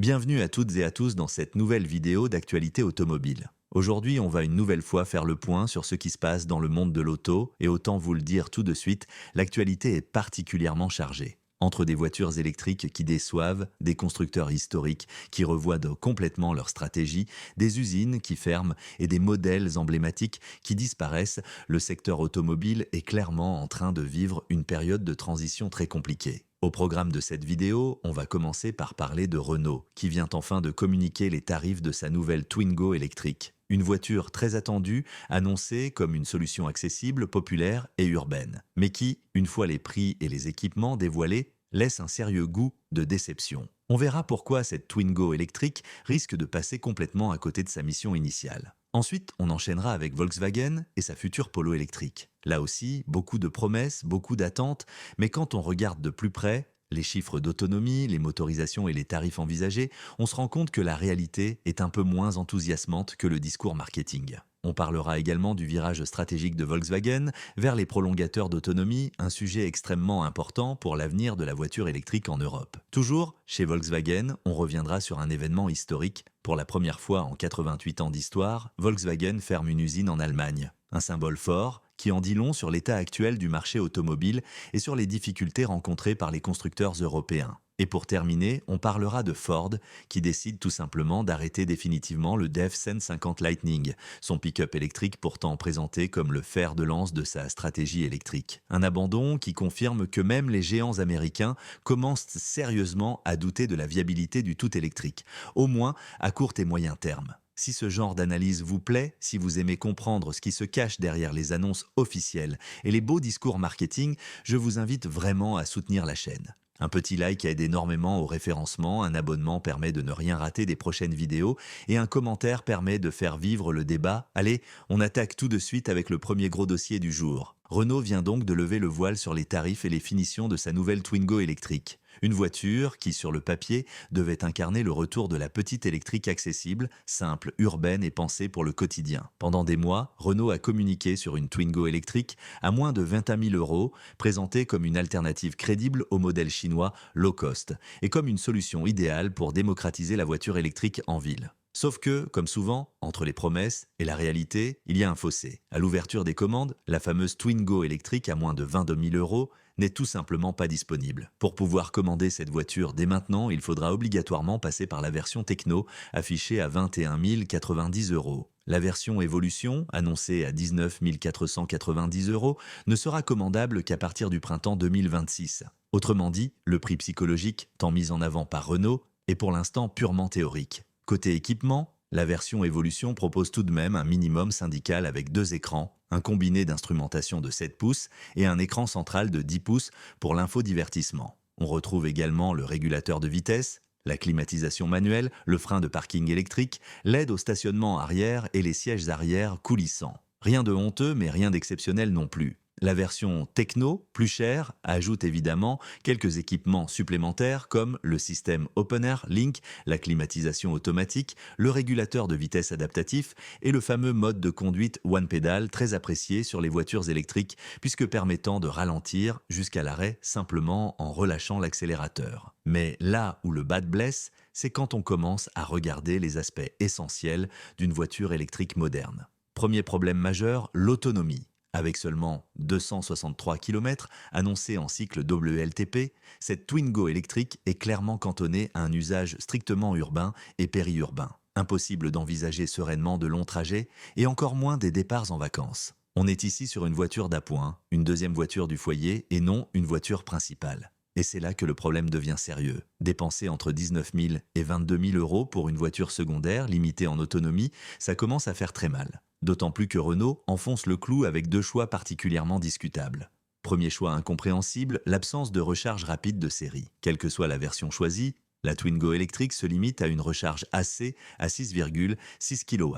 Bienvenue à toutes et à tous dans cette nouvelle vidéo d'actualité automobile. Aujourd'hui, on va une nouvelle fois faire le point sur ce qui se passe dans le monde de l'auto et autant vous le dire tout de suite, l'actualité est particulièrement chargée. Entre des voitures électriques qui déçoivent, des constructeurs historiques qui revoient complètement leur stratégie, des usines qui ferment et des modèles emblématiques qui disparaissent, le secteur automobile est clairement en train de vivre une période de transition très compliquée. Au programme de cette vidéo, on va commencer par parler de Renault, qui vient enfin de communiquer les tarifs de sa nouvelle Twingo électrique. Une voiture très attendue, annoncée comme une solution accessible, populaire et urbaine, mais qui, une fois les prix et les équipements dévoilés, laisse un sérieux goût de déception. On verra pourquoi cette Twingo électrique risque de passer complètement à côté de sa mission initiale. Ensuite, on enchaînera avec Volkswagen et sa future Polo électrique. Là aussi, beaucoup de promesses, beaucoup d'attentes, mais quand on regarde de plus près, les chiffres d'autonomie, les motorisations et les tarifs envisagés, on se rend compte que la réalité est un peu moins enthousiasmante que le discours marketing. On parlera également du virage stratégique de Volkswagen vers les prolongateurs d'autonomie, un sujet extrêmement important pour l'avenir de la voiture électrique en Europe. Toujours, chez Volkswagen, on reviendra sur un événement historique. Pour la première fois en 88 ans d'histoire, Volkswagen ferme une usine en Allemagne. Un symbole fort qui en dit long sur l'état actuel du marché automobile et sur les difficultés rencontrées par les constructeurs européens. Et pour terminer, on parlera de Ford, qui décide tout simplement d'arrêter définitivement le DEF 150 Lightning, son pick-up électrique pourtant présenté comme le fer de lance de sa stratégie électrique. Un abandon qui confirme que même les géants américains commencent sérieusement à douter de la viabilité du tout électrique, au moins à court et moyen terme. Si ce genre d'analyse vous plaît, si vous aimez comprendre ce qui se cache derrière les annonces officielles et les beaux discours marketing, je vous invite vraiment à soutenir la chaîne. Un petit like aide énormément au référencement, un abonnement permet de ne rien rater des prochaines vidéos et un commentaire permet de faire vivre le débat. Allez, on attaque tout de suite avec le premier gros dossier du jour. Renault vient donc de lever le voile sur les tarifs et les finitions de sa nouvelle Twingo électrique. Une voiture qui, sur le papier, devait incarner le retour de la petite électrique accessible, simple, urbaine et pensée pour le quotidien. Pendant des mois, Renault a communiqué sur une Twingo électrique à moins de 21 000 €, présentée comme une alternative crédible au modèle chinois low cost et comme une solution idéale pour démocratiser la voiture électrique en ville. Sauf que, comme souvent, entre les promesses et la réalité, il y a un fossé. À l'ouverture des commandes, la fameuse Twingo électrique à moins de 22 000 € n'est tout simplement pas disponible. Pour pouvoir commander cette voiture dès maintenant, il faudra obligatoirement passer par la version Techno, affichée à 21 090 €. La version Evolution, annoncée à 19 490 €, ne sera commandable qu'à partir du printemps 2026. Autrement dit, le prix psychologique, tant mis en avant par Renault, est pour l'instant purement théorique. Côté équipement, la version Evolution propose tout de même un minimum syndical avec 2 écrans, un combiné d'instrumentation de 7 pouces et un écran central de 10 pouces pour l'infodivertissement. On retrouve également le régulateur de vitesse, la climatisation manuelle, le frein de parking électrique, l'aide au stationnement arrière et les sièges arrière coulissants. Rien de honteux mais rien d'exceptionnel non plus. La version Techno, plus chère, ajoute évidemment quelques équipements supplémentaires comme le système Open Air Link, la climatisation automatique, le régulateur de vitesse adaptatif et le fameux mode de conduite One Pedal très apprécié sur les voitures électriques puisque permettant de ralentir jusqu'à l'arrêt simplement en relâchant l'accélérateur. Mais là où le bas blesse, c'est quand on commence à regarder les aspects essentiels d'une voiture électrique moderne. Premier problème majeur, l'autonomie. Avec seulement 263 km annoncés en cycle WLTP, cette Twingo électrique est clairement cantonnée à un usage strictement urbain et périurbain. Impossible d'envisager sereinement de longs trajets et encore moins des départs en vacances. On est ici sur une voiture d'appoint, une deuxième voiture du foyer et non une voiture principale. Et c'est là que le problème devient sérieux. Dépenser entre 19 000 et 22 000 € pour une voiture secondaire limitée en autonomie, ça commence à faire très mal. D'autant plus que Renault enfonce le clou avec 2 choix particulièrement discutables. Premier choix incompréhensible, l'absence de recharge rapide de série. Quelle que soit la version choisie, la Twingo électrique se limite à une recharge AC à 6,6 kW.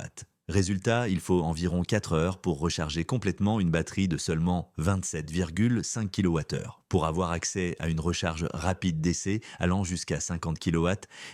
Résultat, il faut environ 4 heures pour recharger complètement une batterie de seulement 27,5 kWh. Pour avoir accès à une recharge rapide d'essai allant jusqu'à 50 kW,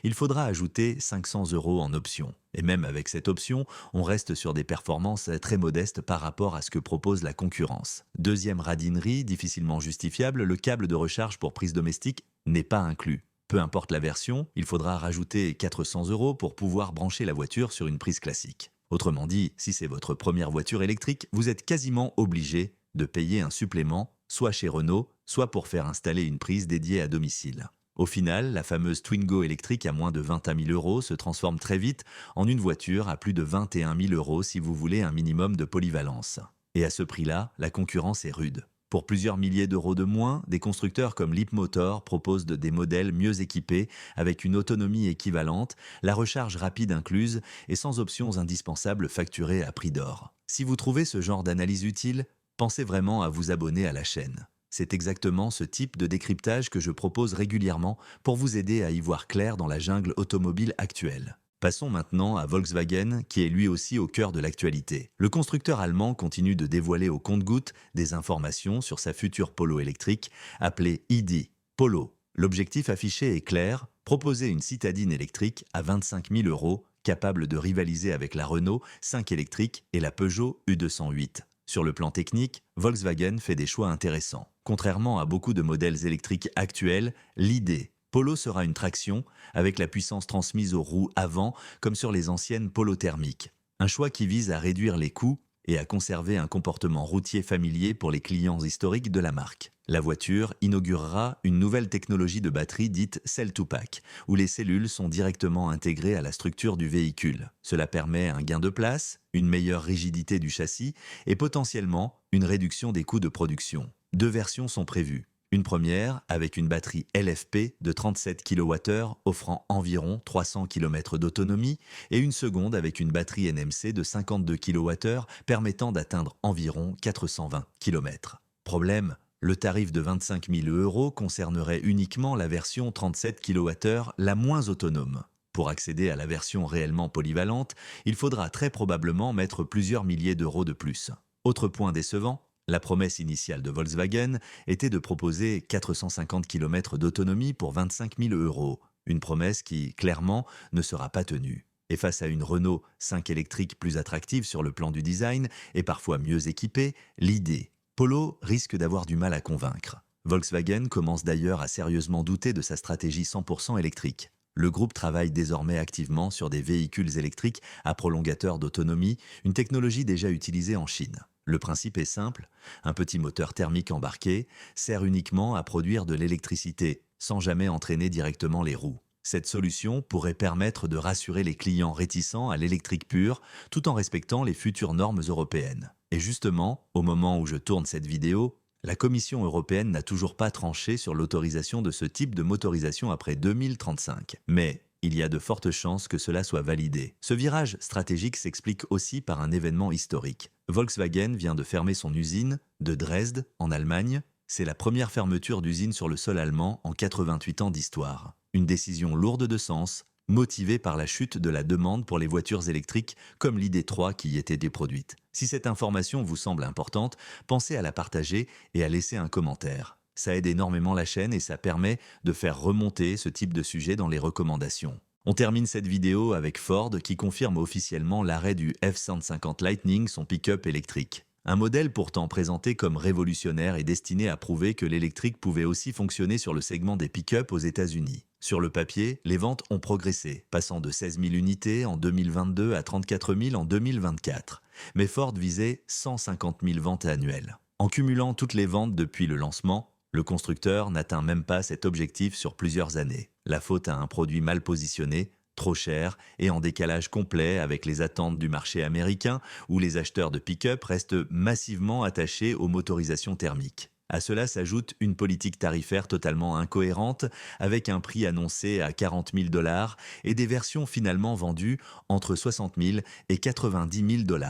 il faudra ajouter 500 € en option. Et même avec cette option, on reste sur des performances très modestes par rapport à ce que propose la concurrence. Deuxième radinerie, difficilement justifiable, le câble de recharge pour prise domestique n'est pas inclus. Peu importe la version, il faudra rajouter 400 € pour pouvoir brancher la voiture sur une prise classique. Autrement dit, si c'est votre première voiture électrique, vous êtes quasiment obligé de payer un supplément, soit chez Renault, soit pour faire installer une prise dédiée à domicile. Au final, la fameuse Twingo électrique à moins de 21 000 € se transforme très vite en une voiture à plus de 21 000 € si vous voulez un minimum de polyvalence. Et à ce prix-là, la concurrence est rude. Pour plusieurs milliers d'euros de moins, des constructeurs comme Leapmotor proposent des modèles mieux équipés, avec une autonomie équivalente, la recharge rapide incluse et sans options indispensables facturées à prix d'or. Si vous trouvez ce genre d'analyse utile, pensez vraiment à vous abonner à la chaîne. C'est exactement ce type de décryptage que je propose régulièrement pour vous aider à y voir clair dans la jungle automobile actuelle. Passons maintenant à Volkswagen, qui est lui aussi au cœur de l'actualité. Le constructeur allemand continue de dévoiler au compte-gouttes des informations sur sa future Polo électrique, appelée ID Polo. L'objectif affiché est clair, proposer une citadine électrique à 25 000 €, capable de rivaliser avec la Renault 5 électrique et la Peugeot U208. Sur le plan technique, Volkswagen fait des choix intéressants. Contrairement à beaucoup de modèles électriques actuels, l'ID Polo sera une traction avec la puissance transmise aux roues avant comme sur les anciennes Polo thermiques. Un choix qui vise à réduire les coûts et à conserver un comportement routier familier pour les clients historiques de la marque. La voiture inaugurera une nouvelle technologie de batterie dite Cell-to-Pack, où les cellules sont directement intégrées à la structure du véhicule. Cela permet un gain de place, une meilleure rigidité du châssis et potentiellement une réduction des coûts de production. Deux versions sont prévues. Une première avec une batterie LFP de 37 kWh offrant environ 300 km d'autonomie et une seconde avec une batterie NMC de 52 kWh permettant d'atteindre environ 420 km. Problème, le tarif de 25 000 € concernerait uniquement la version 37 kWh la moins autonome. Pour accéder à la version réellement polyvalente, il faudra très probablement mettre plusieurs milliers d'euros de plus. Autre point décevant, la promesse initiale de Volkswagen était de proposer 450 km d'autonomie pour 25 000 €, une promesse qui, clairement, ne sera pas tenue. Et face à une Renault 5 électrique plus attractive sur le plan du design et parfois mieux équipée, l'idée Polo risque d'avoir du mal à convaincre. Volkswagen commence d'ailleurs à sérieusement douter de sa stratégie 100% électrique. Le groupe travaille désormais activement sur des véhicules électriques à prolongateur d'autonomie, une technologie déjà utilisée en Chine. Le principe est simple, un petit moteur thermique embarqué sert uniquement à produire de l'électricité, sans jamais entraîner directement les roues. Cette solution pourrait permettre de rassurer les clients réticents à l'électrique pure, tout en respectant les futures normes européennes. Et justement, au moment où je tourne cette vidéo, la Commission européenne n'a toujours pas tranché sur l'autorisation de ce type de motorisation après 2035. Mais il y a de fortes chances que cela soit validé. Ce virage stratégique s'explique aussi par un événement historique. Volkswagen vient de fermer son usine de Dresde, en Allemagne. C'est la première fermeture d'usine sur le sol allemand en 88 ans d'histoire. Une décision lourde de sens, motivée par la chute de la demande pour les voitures électriques comme l'ID3 qui y était produite. Si cette information vous semble importante, pensez à la partager et à laisser un commentaire. Ça aide énormément la chaîne et ça permet de faire remonter ce type de sujet dans les recommandations. On termine cette vidéo avec Ford qui confirme officiellement l'arrêt du F-150 Lightning, son pick-up électrique. Un modèle pourtant présenté comme révolutionnaire et destiné à prouver que l'électrique pouvait aussi fonctionner sur le segment des pick-up aux États-Unis. Sur le papier, les ventes ont progressé, passant de 16 000 unités en 2022 à 34 000 en 2024. Mais Ford visait 150 000 ventes annuelles. En cumulant toutes les ventes depuis le lancement, le constructeur n'atteint même pas cet objectif sur plusieurs années. La faute à un produit mal positionné, trop cher et en décalage complet avec les attentes du marché américain où les acheteurs de pick-up restent massivement attachés aux motorisations thermiques. À cela s'ajoute une politique tarifaire totalement incohérente avec un prix annoncé à 40 000 $ et des versions finalement vendues entre 60 000 et 90 000 $.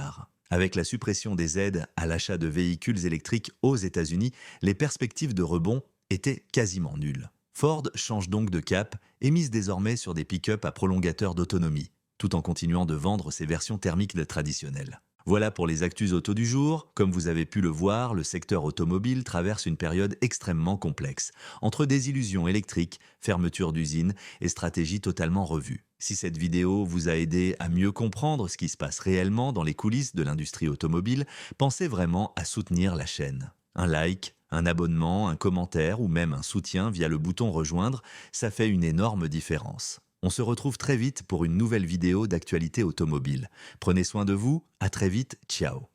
Avec la suppression des aides à l'achat de véhicules électriques aux États-Unis, les perspectives de rebond étaient quasiment nulles. Ford change donc de cap et mise désormais sur des pick-up à prolongateur d'autonomie, tout en continuant de vendre ses versions thermiques traditionnelles. Voilà pour les actus auto du jour. Comme vous avez pu le voir, le secteur automobile traverse une période extrêmement complexe, entre désillusions électriques, fermeture d'usines et stratégies totalement revues. Si cette vidéo vous a aidé à mieux comprendre ce qui se passe réellement dans les coulisses de l'industrie automobile, pensez vraiment à soutenir la chaîne. Un like, Un abonnement, un commentaire ou même un soutien via le bouton rejoindre, ça fait une énorme différence. On se retrouve très vite pour une nouvelle vidéo d'actualité automobile. Prenez soin de vous, à très vite, ciao.